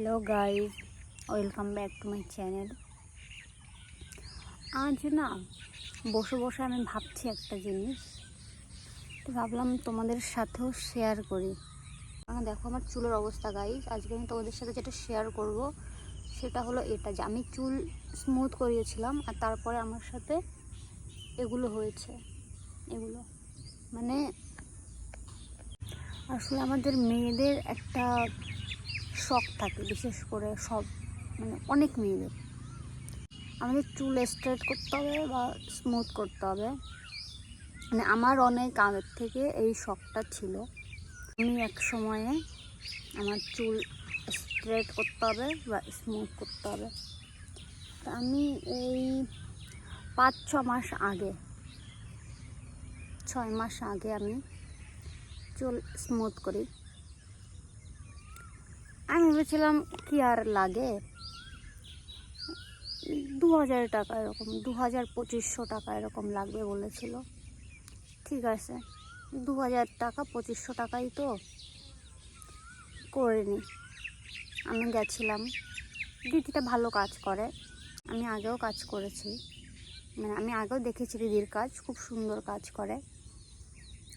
Hello guys, welcome back to my channel. আজ না বসে বসে আমি ভাবছি একটা জিনিস, তো ভাবলাম তোমাদের সাথেও শেয়ার করি। দেখো আমার চুলের অবস্থা গাইজ। আজকে আমি তোমাদের সাথে যেটা শেয়ার করব সেটা হলো এটা, যে আমি চুল স্মুথ করিয়েছিলাম আর তারপরে আমার সাথে এগুলো হয়েছে। এগুলো মানে আসলে আমাদের মেয়েদের একটা শখ থাকে, বিশেষ করে অনেক মেয়েদের আমাদের চুল স্ট্রেট করতে হবে বা স্মুথ করতে হবে। আমার অনেক আগের থেকে এই শখটা ছিল। আমি এক সময়ে আমার চুল স্ট্রেট করতে হবে বা স্মুথ করতে হবে। তা আমি এই 5-6 মাস আগে, 6 মাস আগে আমি চুল স্মুথ করি। আমি ভেবেছিলাম কি আর লাগে, 2000 টাকা এরকম, 2000-2500 টাকা এরকম লাগবে বলেছিল। ঠিক আছে, 2000 টাকা 2500 টাকাই তো করে নি। আমি গেছিলাম, দিদিটা ভালো কাজ করে, আমি আগেও কাজ করেছি, আমি আগেও দেখেছি দিদির কাজ, খুব সুন্দর কাজ করে।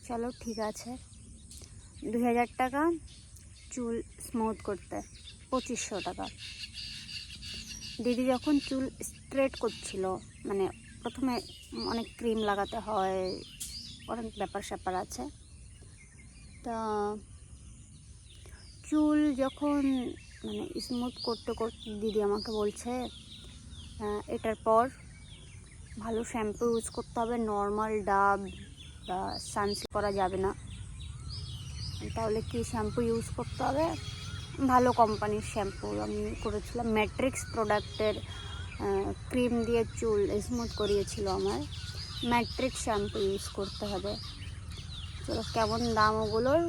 চলো ঠিক আছে, 2000 টাকা চুল স্মুথ করতে, 2500 টাকা। দিদি যখন চুল স্ট্রেট করছিল, প্রথমে অনেক ক্রিম লাগাতে হয়, অনেক ব্যাপার স্যাপার আছে। তা চুল যখন স্মুথ করতে করতে দিদি আমাকে বলছে এটার পর ভালো শ্যাম্পু ইউজ করতে হবে, নর্মাল ডাব বা সানসিল্ক করা যাবে না। তাহলে কি শ্যাম্পু ইউজ করতে হবে? ভালো কোম্পানির শ্যাম্পু আমি করেছিলাম, ম্যাট্রিক্স প্রোডাক্টের ক্রিম দিয়ে চুল স্মুথ করিয়েছিল আমার। ম্যাট্রিক্স শ্যাম্পু ইউজ করতে হবে। চলো কেমন দাম ওগুলোর,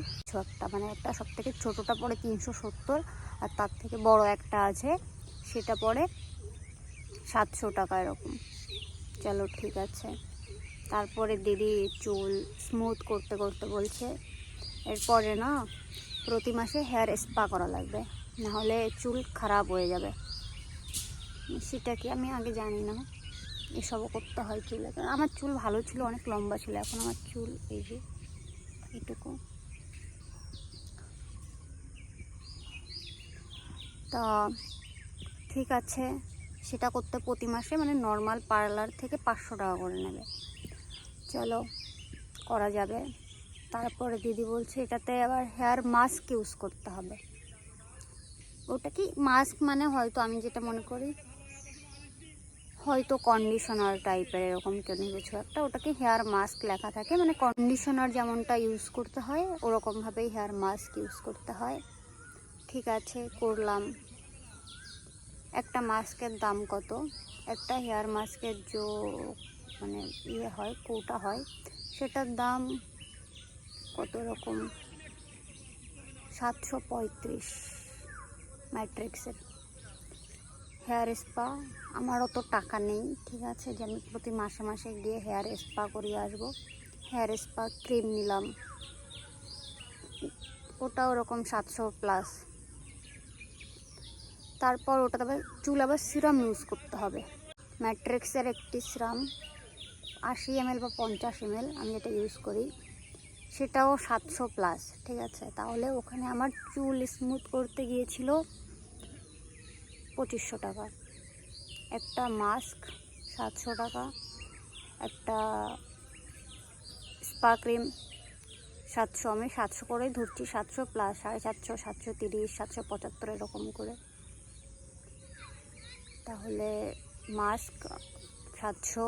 একটা সব থেকে ছোটোটা পড়ে 370, আর তার থেকে বড় একটা আছে সেটা পড়ে 700 টাকা এরকম। চলো ঠিক আছে। তারপরে দিদি চুল স্মুথ করতে করতে বলছে এরপরে না প্রতি মাসে হেয়ার স্পা করা লাগবে, নাহলে চুল খারাপ হয়ে যাবে। সেটা কি আমি আগে জানি না, এসবও করতে হয় চুলে। আমার চুল ভালো ছিল, অনেক লম্বা ছিল, এখন আমার চুল এই যে এটুকু। তা ঠিক আছে, সেটা করতে প্রতি মাসে নর্মাল পার্লার থেকে 500 টাকা করে নেবে। চলো করা যাবে। তারপরে দিদি বলছে এটাতে আবার হেয়ার মাস্ক ইউজ করতে হবে। ওটা কি মাস্ক হয়তো আমি যেটা মনে করি হয়তো কন্ডিশনার টাইপের এরকম কিছু একটা, ওটাকে হেয়ার মাস্ক লেখা থাকে, কন্ডিশনার যেমনটা ইউজ করতে হয় ওরকমভাবেই হেয়ার মাস্ক ইউজ করতে হয়। ঠিক আছে করলাম। একটা মাস্কের দাম কত? একটা হেয়ার মাস্কের ইয়ে হয়, কৌটা হয়, সেটার দাম কত রকম 735 ম্যাট্রিক্সের। হেয়ার স্পা আমার অত টাকা নেই, ঠিক আছে, যে আমি প্রতি মাসে মাসে গিয়ে হেয়ার স্পা করিয়ে আসবো। হেয়ার স্পা ক্রিম নিলাম, ওটা ওরকম 700+। তারপর ওটা আবার চুল আবার সিরাম ইউজ করতে হবে। ম্যাট্রিক্সের একটি সিরাম 80 ml বা 50 ml আমি যেটা ইউজ করি সেটাও 700+, ঠিক আছে। তাহলে ওখানে আমার চুল স্মুথ করতে গিয়েছিল 2500 টাকা। একটা মাস্ক 700 টাকা, একটা স্পা ক্রিম 700, আমি 700 করেই ধরছি, 700+, 750, 730, 775 এরকম করে। তাহলে মাস্ক 700,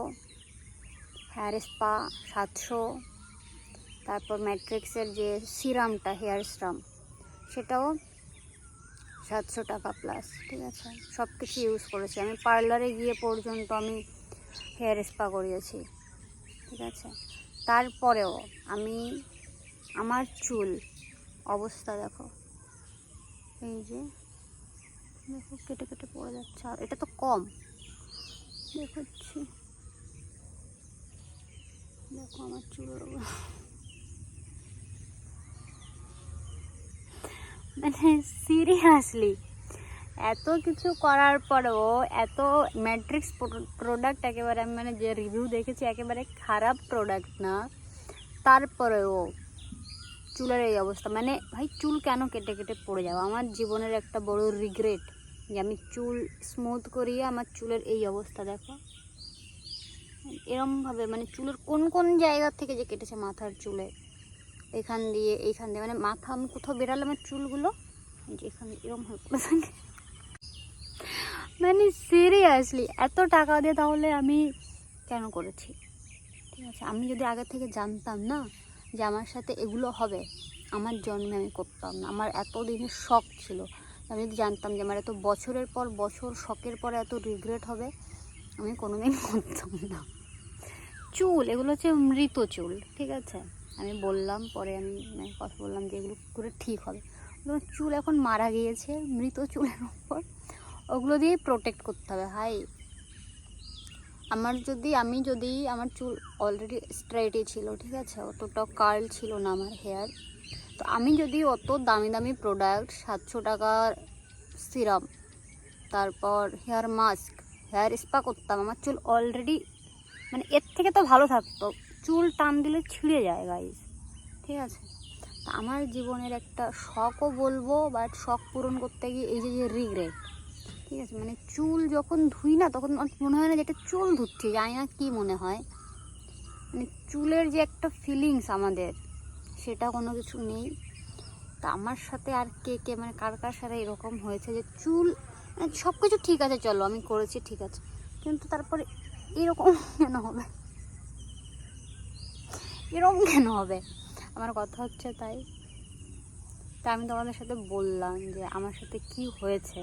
হেয়ার স্পা 700, তারপর ম্যাট্রিক্সের যে সিরামটা হেয়ার সিরাম সেটাও 700 টাকা প্লাস, ঠিক আছে। সব কিছু ইউজ করেছি আমি, পার্লারে গিয়ে পর্যন্ত আমি হেয়ার স্পা করিয়েছি, ঠিক আছে। তারপরেও আমার চুল অবস্থা দেখো, এই যে দেখো কেটে কেটে পড়ে যাচ্ছে, আর এটা তো কম দেখাচ্ছি। দেখো আমার চুলের সিরিয়াসলি এত কিছু করার পরেও, এত ম্যাট্রিক্স প্রোডাক্ট একেবারে আমি মানে যে রিভিউ দেখেছি একেবারে খারাপ প্রোডাক্ট না, তারপরেও চুলের এই অবস্থা। মানে ভাই চুল কেন কেটে কেটে পড়ে যাওয়া আমার জীবনের একটা বড় রিগ্রেট, যে আমি চুল স্মুথ করিয়ে আমার চুলের এই অবস্থা দেখো। এরমভাবে মানে চুলের কোন কোন জায়গা থেকে যে কেটেছে, মাথার চুলে এইখান দিয়ে মানে মাথা আমি কোথাও বেরালাম আমার চুলগুলো এখানে এরম হয়ে পড়ে থাকে। মানে সিরিয়াসলি এত টাকা দিয়ে তাহলে আমি কেন করেছি? ঠিক আছে, আমি যদি আগে থেকে জানতাম না যে আমার সাথে এগুলো হবে, আমার জন্মে আমি করতাম না। আমার এতদিনের শখ ছিল, আমি যদি জানতাম যে আমার এত বছরের পর বছর শখের পরে এত রিগ্রেট হবে, আমি কোনোদিন করতাম না। চুল এগুলো হচ্ছে মৃত চুল, ঠিক আছে। আমি বললাম পরে, আমি কথা বললাম যে এগুলো করে ঠিক হবে। চুল এখন মারা গিয়েছে মৃত চুলের উপর, ওগুলো দিয়েই প্রোটেক্ট করতে হবে। হাই আমি যদি আমার চুল অলরেডি স্ট্রেটই ছিল, ঠিক আছে, অতটা কার্ল ছিল না আমার হেয়ার, তো আমি যদি অত দামি দামি প্রোডাক্ট 700 টাকার সিরাম, তারপর হেয়ার মাস্ক, হেয়ার স্পা করতাম, আমার চুল অলরেডি মানে এর থেকে তো ভালো থাকতো। চুল টান দিলে ছিঁড়ে যায় গাইস, ঠিক আছে। তা আমার জীবনের একটা শখও বলবো, বাট শখ পূরণ করতে গিয়ে এই যে রিগ্রেট, ঠিক আছে। মানে চুল যখন ধুই না তখন মনে হয় না যে এটা চুল ধুচ্ছি, জানি না কী মনে হয়। মানে চুলের যে একটা ফিলিংস আমাদের, সেটা কোনো কিছু নেই। তা আমার সাথে আর কে মানে কার কার সাথে এরকম হয়েছে যে চুল মানে সব কিছু ঠিক আছে, চলো আমি করেছি ঠিক আছে, কিন্তু তারপরে এরকম কেন হবে, এরকম কেন হবে? আমার কথা হচ্ছে তাই আমি তোমাদের সাথে বললাম যে আমার সাথে কি হয়েছে,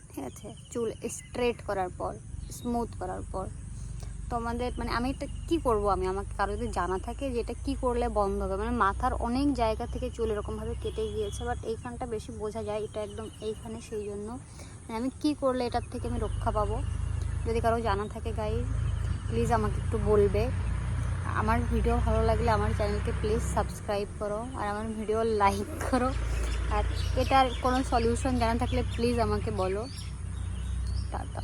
ঠিক আছে। চুল স্ট্রেট করার পর, স্মুথ করার পর তোমাদের মানে আমি এটা কী করবো, আমাকে কারো যদি জানা থাকে যে এটা কী করলে বন্ধ হবে। মানে মাথার অনেক জায়গা থেকে চুল এরকমভাবে কেটে গিয়েছে, বাট এইখানটা বেশি বোঝা যায়, এটা একদম এইখানে, সেই জন্য মানে আমি কী করলে এটার থেকে আমি রক্ষা পাবো। যদি কারো জানা থাকে গাইজ প্লিজ আমাকে একটু বলবে। আমার ভিডিও ভালো লাগলে আমার চ্যানেলকে প্লিজ সাবস্ক্রাইব করো, আর আমার ভিডিও লাইক করো, আর এটার কোনো সলিউশন জানা থাকলে প্লিজ আমাকে বলো। টাটা।